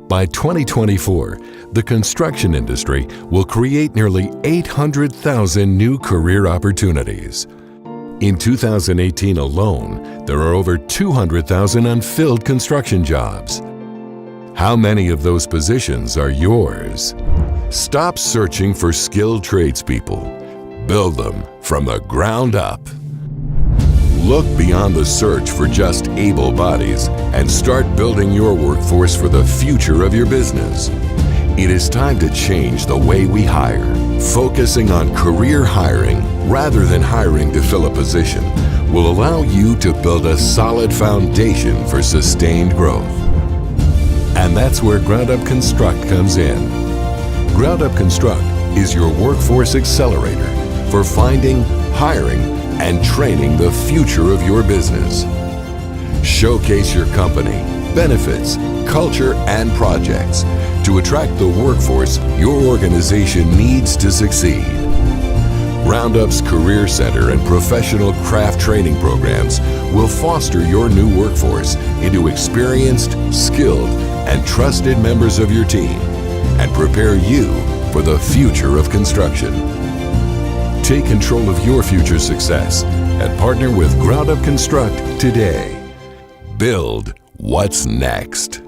By 2024, the construction industry will create nearly 800,000 new career opportunities. In 2018 alone, there are over 200,000 unfilled construction jobs. How many of those positions are yours? Stop searching for skilled tradespeople. Build them from the ground up. Look beyond the search for just able bodies and start building your workforce for the future of your business. It is time to change the way we hire. Focusing on career hiring rather than hiring to fill a position will allow you to build a solid foundation for sustained growth. And that's where Ground Up Construct comes in. Ground Up Construct is your Workforce Accelerator for finding, hiring, and training the future of your business. Showcase your company, benefits, culture, and projects to attract the workforce your organization needs to succeed. Roundup's Career Center and professional craft training programs will foster your new workforce into experienced, skilled, and trusted members of your team and prepare you for the future of construction. Take control of your future success and partner with Ground Up Construct today. Build what's next.